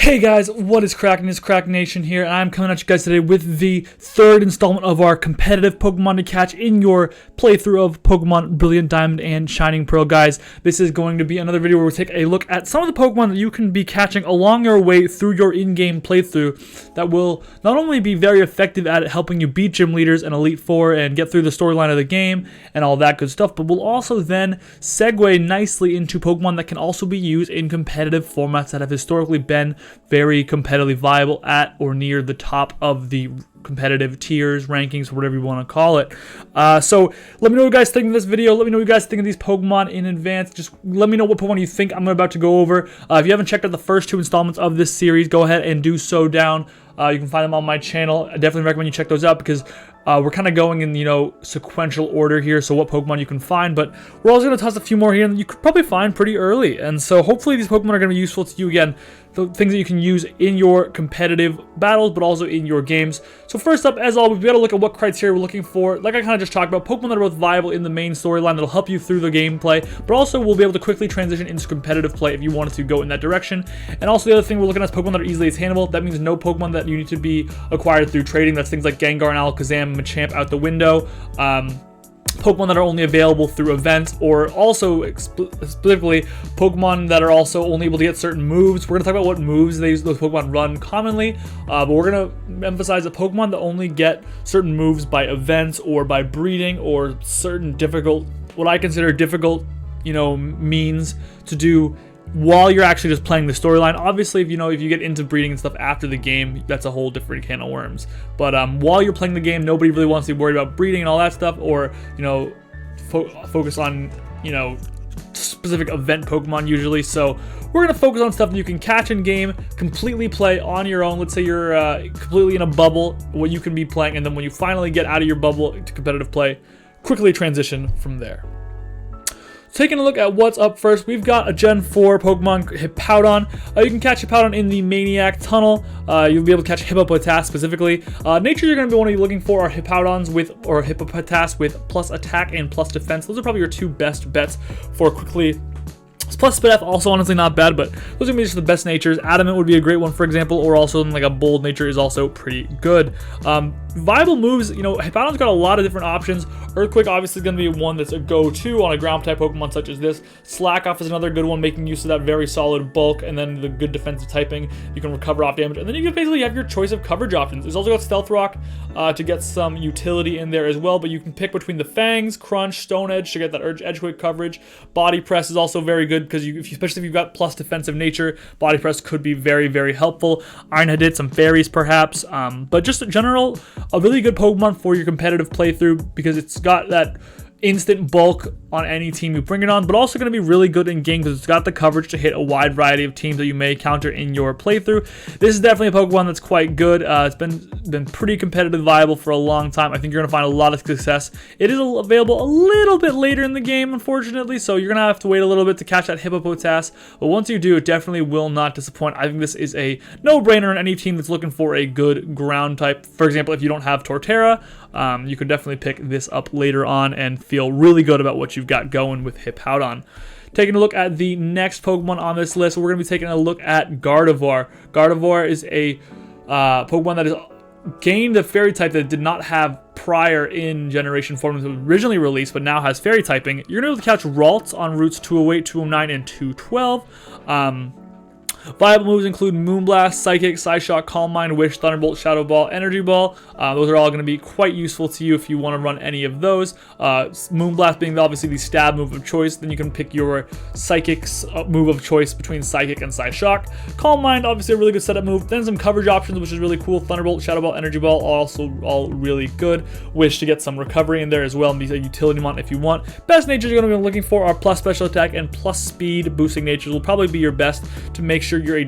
Hey guys, what is cracking? It's Krakenation here, and I'm coming at you guys today with the third installment of our competitive Pokemon to catch in your playthrough of Pokemon Brilliant Diamond and Shining Pearl. Guys, this is going to be another video where we take a look at some of the Pokemon that you can be catching along your way through your in-game playthrough that will not only be very effective at helping you beat gym leaders and Elite Four and get through the storyline of the game and all that good stuff, but will also then segue nicely into Pokemon that can also be used in competitive formats that have historically been very competitively viable at or near the top of the competitive tiers, rankings, whatever you want to call it. So let me know what you guys think of this video. Let me know what you guys think of these Pokemon in advance. Just let me know what Pokemon you think I'm about to go over. If you haven't checked out the first two installments of this series, go ahead and do so down. You can find them on my channel. I definitely recommend you check those out because we're kind of going in, sequential order here, so what Pokemon you can find, but we're also going to toss a few more here that you could probably find pretty early, and so hopefully these Pokemon are going to be useful to you, again, the things that you can use in your competitive battles, but also in your games. So first up, as always, we got to look at what criteria we're looking for. Like I kind of just talked about, Pokemon that are both viable in the main storyline that'll help you through the gameplay, but also will be able to quickly transition into competitive play if you wanted to go in that direction. And also the other thing we're looking at is Pokemon that are easily attainable. That means no Pokemon that you need to be acquired through trading. That's things like Gengar and Alakazam and Machamp out the window. Pokemon that are only available through events, or also specifically Pokemon that are also only able to get certain moves. We're going to talk about what moves those Pokemon run commonly, but we're going to emphasize that Pokemon that only get certain moves by events or by breeding or certain difficult, what I consider difficult, means to do while you're actually just playing the storyline. Obviously, if you get into breeding and stuff after the game, that's a whole different can of worms. But while you're playing the game, nobody really wants to be worried about breeding and all that stuff, or focus on specific event Pokemon usually. So we're gonna focus on stuff that you can catch in game, completely play on your own. Let's say you're completely in a bubble, what you can be playing, and then when you finally get out of your bubble to competitive play, quickly transition from there. Taking a look at what's up first, we've got a Gen 4 Pokemon, Hippowdon. You can catch Hippowdon in the Maniac Tunnel. You'll be able to catch Hippopotas specifically. Nature you're going to be looking for are Hippowdons or Hippopotas with plus attack and plus defense. Those are probably your two best bets for quickly. Plus Spidef, also honestly not bad, but those are going to be just the best natures. Adamant would be a great one, for example, or also like a bold nature is also pretty good. Viable moves, Hippowdon's got a lot of different options. Earthquake obviously is going to be one that's a go-to on a ground type Pokemon such as this. Slack Off is another good one, making use of that very solid bulk and then the good defensive typing. You can recover off damage, and then you can basically have your choice of coverage options. It's also got Stealth Rock to get some utility in there as well, but you can pick between the Fangs, Crunch, Stone Edge to get that Edgequake coverage. Body Press is also very good because especially if you've got plus defensive nature, Body Press could be very, very helpful. Iron Headed, some fairies perhaps, but just in general, a really good Pokemon for your competitive playthrough because it's got that instant bulk on any team you bring it on, but also going to be really good in game because it's got the coverage to hit a wide variety of teams that you may counter in your playthrough. This is definitely a Pokemon that's quite good. It's been pretty competitive viable for a long time. I think you're going to find a lot of success. It is available a little bit later in the game, unfortunately, so you're going to have to wait a little bit to catch that Hippopotas, but once you do, it definitely will not disappoint. I think this is a no-brainer in any team that's looking for a good ground type. For example, if you don't have Torterra, you could definitely pick this up later on and feel really good about what you've got going with Hippowdon. Taking a look at the next Pokemon on this list, we're going to be taking a look at Gardevoir. Gardevoir is a Pokemon that has gained the Fairy type that it did not have prior in Generation 4 when it was originally released, but now has Fairy typing. You're going to be able to catch Ralts on routes 208, 209, and 212. Viable moves include Moonblast, Psychic, Psyshock, Calm Mind, Wish, Thunderbolt, Shadow Ball, Energy Ball. Those are all going to be quite useful to you if you want to run any of those. Moonblast being obviously the stab move of choice. Then you can pick your Psychic's move of choice between Psychic and Psyshock. Calm Mind, obviously a really good setup move. Then some coverage options, which is really cool. Thunderbolt, Shadow Ball, Energy Ball, also all really good. Wish to get some recovery in there as well and be a utility mon if you want. Best natures you're going to be looking for are plus special attack and plus speed. Boosting natures will probably be your best to make sure you're a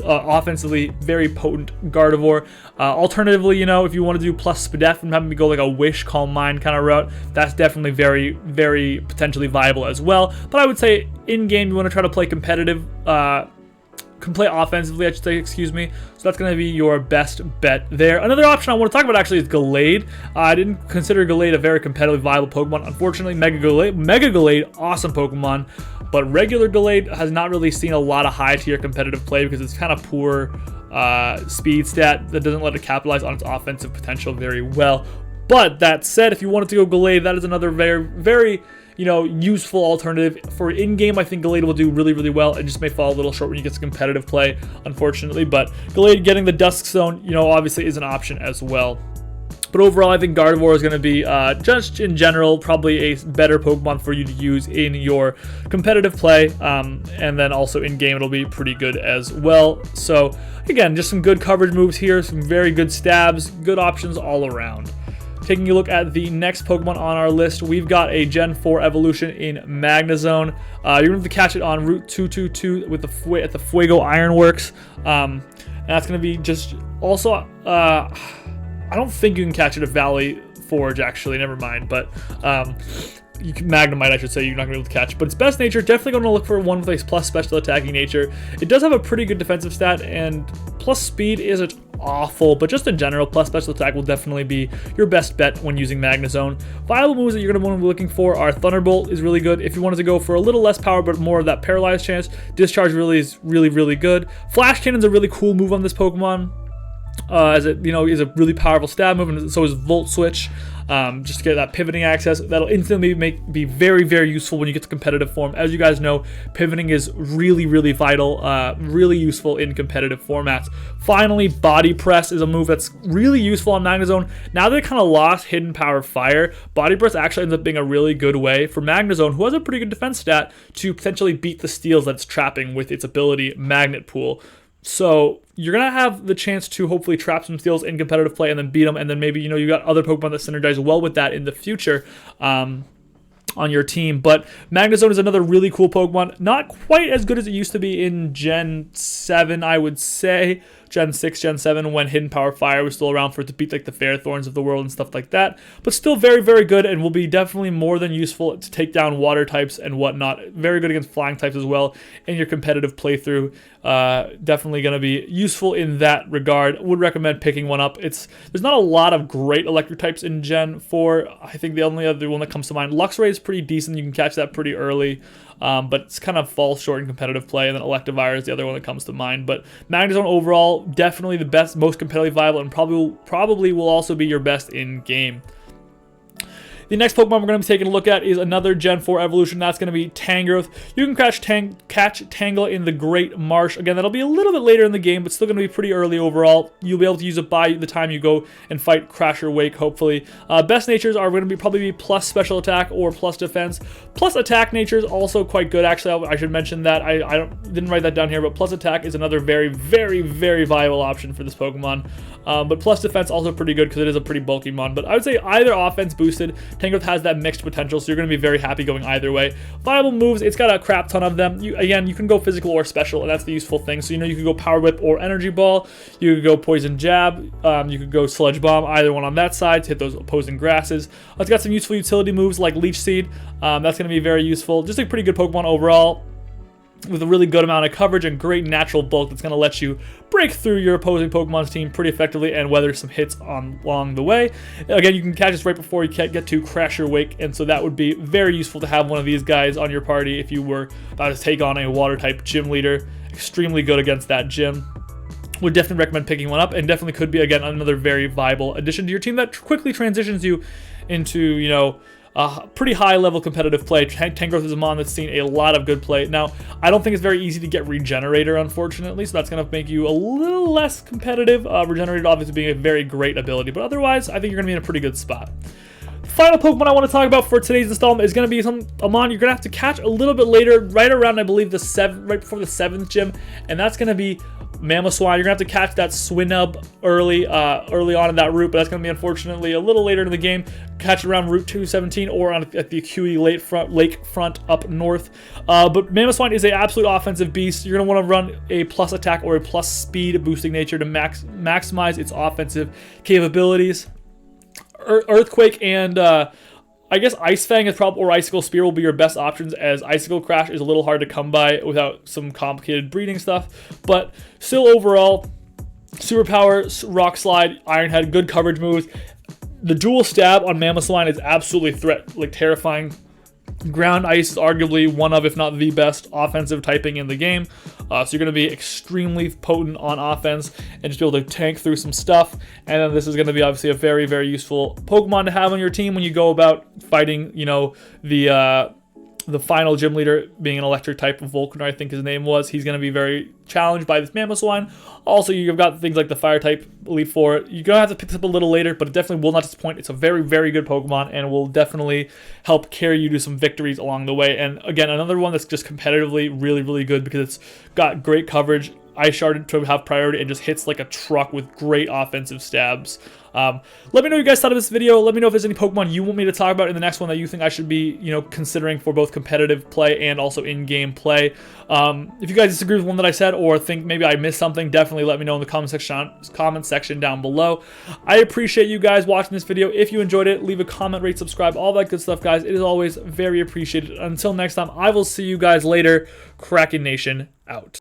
offensively very potent Gardevoir. Alternatively, if you want to do plus Spidef and having me go like a Wish, Calm Mind kind of route, that's definitely very, very potentially viable as well. But I would say in game you want to try to play competitive can play offensively, I should say, excuse me. So that's going to be your best bet there. Another option I want to talk about actually is Gallade. I didn't consider Gallade a very competitively viable Pokemon. Unfortunately, Mega Gallade, awesome Pokemon. But regular Gallade has not really seen a lot of high tier competitive play because it's kind of poor speed stat that doesn't let it capitalize on its offensive potential very well. But that said, if you wanted to go Gallade, that is another very useful alternative. For in-game, I think Gallade will do really, really well. It just may fall a little short when you get to competitive play, unfortunately. But Gallade getting the Dusk Zone, obviously is an option as well. But overall, I think Gardevoir is going to be, just in general, probably a better Pokemon for you to use in your competitive play. And then also in-game, it'll be pretty good as well. So, again, just some good coverage moves here. Some very good stabs. Good options all around. Taking a look at the next Pokemon on our list, we've got a Gen 4 evolution in Magnezone. You're going to have to catch it on Route 222 at the Fuego Ironworks. And that's going to be just also... I don't think you can catch it at Valley Forge, actually. Never mind. But you can Magnemite, I should say. You're not going to be able to catch. But its best nature, definitely going to look for one with a plus special attacking nature. It does have a pretty good defensive stat, and plus speed isn't awful. But just in general, plus special attack will definitely be your best bet when using Magnezone. Viable moves that you're going to want to be looking for are Thunderbolt is really good. If you wanted to go for a little less power, but more of that paralyzed chance, Discharge really is really good. Flash Cannon's a really cool move on this Pokemon. As it is a really powerful stab move, and so is Volt Switch, just to get that pivoting access. That'll instantly be very useful when you get to competitive form. As you guys know, pivoting is really vital, really useful in competitive formats. Finally, Body Press is a move that's really useful on Magnezone. Now that it kind of lost Hidden Power Fire, Body Press actually ends up being a really good way for Magnezone, who has a pretty good defense stat, to potentially beat the steals that it's trapping with its ability Magnet Pool. So you're going to have the chance to hopefully trap some steals in competitive play and then beat them. And then maybe, you got other Pokemon that synergize well with that in the future on your team. But Magnezone is another really cool Pokemon. Not quite as good as it used to be in Gen 7, I would say. Gen 6, Gen 7, when Hidden Power Fire was still around for it to beat like the Fairthorns of the world and stuff like that. But still very good, and will be definitely more than useful to take down water types and whatnot. Very good against flying types as well in your competitive playthrough. Definitely going to be useful in that regard. Would recommend picking one up. There's not a lot of great electric types in Gen 4. I think the only other one that comes to mind, Luxray, is pretty decent. You can catch that pretty early. But it's kind of falls short in competitive play, and then Electivire is the other one that comes to mind. But Magnezone overall, definitely the best, most competitively viable, and probably will also be your best in game. The next Pokemon we're going to be taking a look at is another Gen 4 evolution. That's going to be Tangrowth. You can catch Tangela in the Great Marsh. Again, that'll be a little bit later in the game, but still going to be pretty early overall. You'll be able to use it by the time you go and fight Crasher Wake, hopefully. Best natures are going to probably be plus special attack or plus defense. Plus attack nature is also quite good. Actually, I should mention that. I didn't write that down here, but plus attack is another very viable option for this Pokemon. But plus defense also pretty good because it is a pretty bulky mon. But I would say either offense boosted, Tangrowth has that mixed potential, so you're going to be very happy going either way. Viable moves, it's got a crap ton of them. You can go physical or special, and that's the useful thing. So you could go Power Whip or Energy Ball. You could go Poison Jab. You could go Sludge Bomb, either one on that side to hit those opposing grasses. It's got some useful utility moves like Leech Seed. That's going to be very useful. Just a pretty good Pokemon overall, with a really good amount of coverage and great natural bulk that's going to let you break through your opposing Pokemon's team pretty effectively and weather some hits along the way. Again, you can catch this right before you get to Crasher Wake, and so that would be very useful to have one of these guys on your party if you were about to take on a Water-type gym leader. Extremely good against that gym. Would definitely recommend picking one up, and definitely could be, again, another very viable addition to your team that quickly transitions you into, pretty high-level competitive play. Tangrowth is a mon that's seen a lot of good play. Now, I don't think it's very easy to get Regenerator, unfortunately, so that's going to make you a little less competitive. Regenerator obviously being a very great ability, but otherwise, I think you're going to be in a pretty good spot. The final Pokemon I want to talk about for today's installment is going to be a mon you're going to have to catch a little bit later, right around, I believe, right before the 7th gym, and that's going to be Mamoswine. You're going to have to catch that Swinub early on in that route, but that's going to be, unfortunately, a little later in the game. Catch it around Route 217 or at the QE lakefront up north. But Mamoswine is an absolute offensive beast. You're going to want to run a plus attack or a plus speed boosting nature to maximize its offensive capabilities. Earthquake and I guess Ice Fang is probably, or Icicle Spear will be your best options, as Icicle Crash is a little hard to come by without some complicated breeding stuff. But still, overall, Superpower, Rock Slide, Iron Head, good coverage moves. The dual stab on Mamoswine is absolutely terrifying. Ground Ice is arguably one of, if not the best, offensive typing in the game. So you're going to be extremely potent on offense and just be able to tank through some stuff. And then this is going to be obviously a very, very useful Pokemon to have on your team when you go about fighting, you know, the final gym leader being an electric type of Volcanar, I think his name was. He's going to be very challenged by this Mamoswine. Also, you've got things like the fire type Elite Four. You're going to have to pick this up a little later, but it definitely will not disappoint. It's a very, very good Pokemon and will definitely help carry you to some victories along the way. And again, another one that's just competitively really, really good because it's got great coverage. Ice Shard to have priority and just hits like a truck with great offensive stabs. Let me know what you guys thought of this video. Let me know if there's any Pokemon you want me to talk about in the next one that you think I should be, you know, considering for both competitive play and also in-game play. If you guys disagree with one that I said or think maybe I missed something, definitely let me know in the comment section down below. I appreciate you guys watching this video. If you enjoyed it, leave a comment, rate, subscribe, all that good stuff, guys. It is always very appreciated. Until next time, I will see you guys later. Krakenation out.